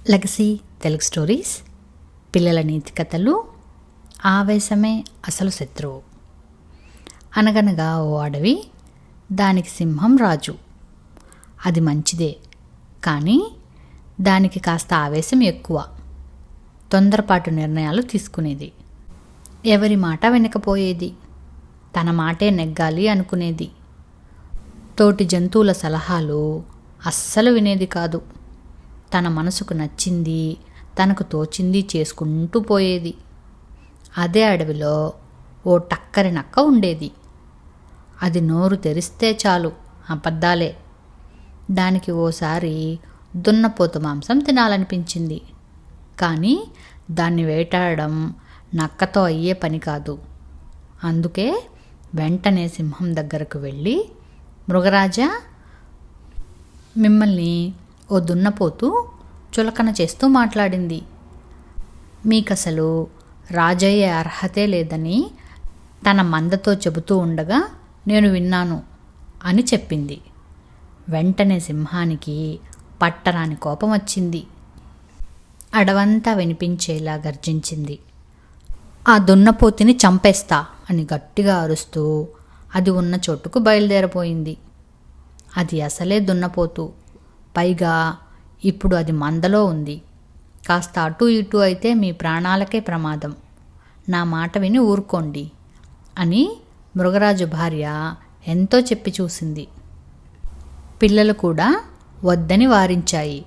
Legacy Telugu stories, పిల్లల నీతి కథలు. ఆవేశమే అసలు శత్రువు. అనగనగా ఓ అడవి, దానికి సింహం రాజు. అది మంచిదే, కానీ దానికి కాస్త ఆవేశం ఎక్కువ. తొందరపాటు నిర్ణయాలు తీసుకునేది. ఎవరి మాట వినకపోయేది. తన మాటే నెగ్గాలి అనుకునేది. తోటి జంతువుల సలహాలు అస్సలు వినేది కాదు. తన మనసుకు నచ్చింది, తనకు తోచింది చేసుకుంటూ పోయేది. అదే అడవిలో ఓ టక్కరి నక్క ఉండేది. అది నోరు తెరిస్తే చాలు అబద్ధాలే. దానికి ఓసారి దున్నపోతు మాంసం తినాలనిపించింది. కానీ దాన్ని వేటాడడం నక్కతో అయ్యే పని కాదు. అందుకే వెంటనే సింహం దగ్గరకు వెళ్ళి, మృగరాజా, మిమ్మల్ని ఓ దున్నపోతు చులకన చేస్తూ మాట్లాడింది. మీకసలు రాజయ్యే అర్హతే లేదని తన మందతో చెబుతూ ఉండగా నేను విన్నాను అని చెప్పింది. వెంటనే సింహానికి పట్టరాని కోపం వచ్చింది. అడవంతా వినిపించేలా గర్జించింది. ఆ దున్నపోతుని చంపేస్తా అని గట్టిగా అరుస్తూ అది ఉన్న చోటుకు బయలుదేరపోయింది. అది అసలే దున్నపోతు. పైగా ఇప్పుడు అది మందలో ఉంది. కాస్త అటు ఇటు అయితే మీ ప్రాణాలకే ప్రమాదం. నా మాట విని ఊరుకోండి అని మృగరాజు భార్య ఎంతో చెప్పి చూసింది. పిల్లలు కూడా వద్దని వారించాయి.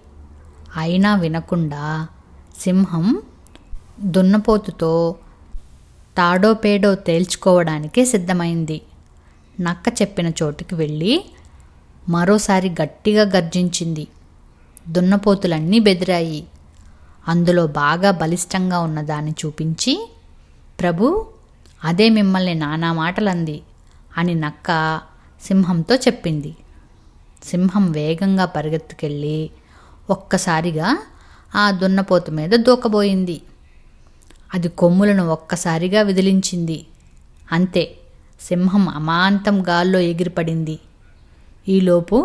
అయినా వినకుండా సింహం దున్నపోతుతో తాడో పేడో తేల్చుకోవడానికే సిద్ధమైంది. నక్క చెప్పిన చోటుకి వెళ్ళి మరోసారి గట్టిగా గర్జించింది. దున్నపోతులన్నీ బెదిరాయి. అందులో బాగా బలిష్టంగా ఉన్నదాన్ని చూపించి, ప్రభు, అదే మిమ్మల్ని నానా మాటలంది అని నక్క సింహంతో చెప్పింది. సింహం వేగంగా పరిగెత్తుకెళ్ళి ఒక్కసారిగా ఆ దున్నపోతు మీద దూకబోయింది. అది కొమ్ములను ఒక్కసారిగా విదిలించింది. అంతే, సింహం అమాంతం గాల్లో ఎగిరిపడింది. ఈలోపు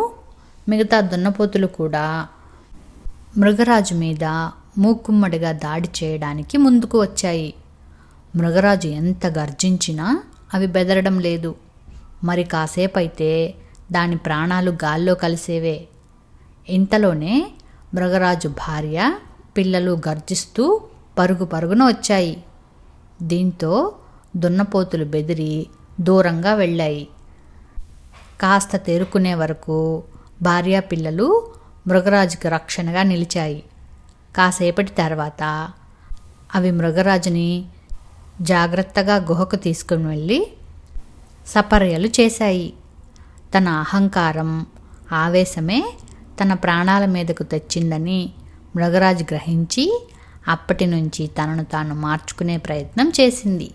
మిగతా దున్నపోతులు కూడా మృగరాజు మీద మూకుమ్మడిగా దాడి చేయడానికి ముందుకు వచ్చాయి. మృగరాజు ఎంత గర్జించినా అవి బెదరడం లేదు. మరి కాసేపైతే దాని ప్రాణాలు గాల్లో కలిసేవే. ఇంతలోనే మృగరాజు భార్య, పిల్లలు గర్జిస్తూ పరుగు పరుగున వచ్చాయి. దీంతో దున్నపోతులు బెదిరి దూరంగా వెళ్ళాయి. కాస్త తేరుకునే వరకు భార్య, పిల్లలు మృగరాజుకి రక్షణగా నిలిచాయి. కాసేపటి తర్వాత అవి మృగరాజుని జాగ్రత్తగా గుహకు తీసుకుని వెళ్ళి సపర్యలు చేశాయి. తన అహంకారం, ఆవేశమే తన ప్రాణాల మీదకు తెచ్చిందని మృగరాజు గ్రహించి అప్పటి నుంచి తనను తాను మార్చుకునే ప్రయత్నం చేసింది.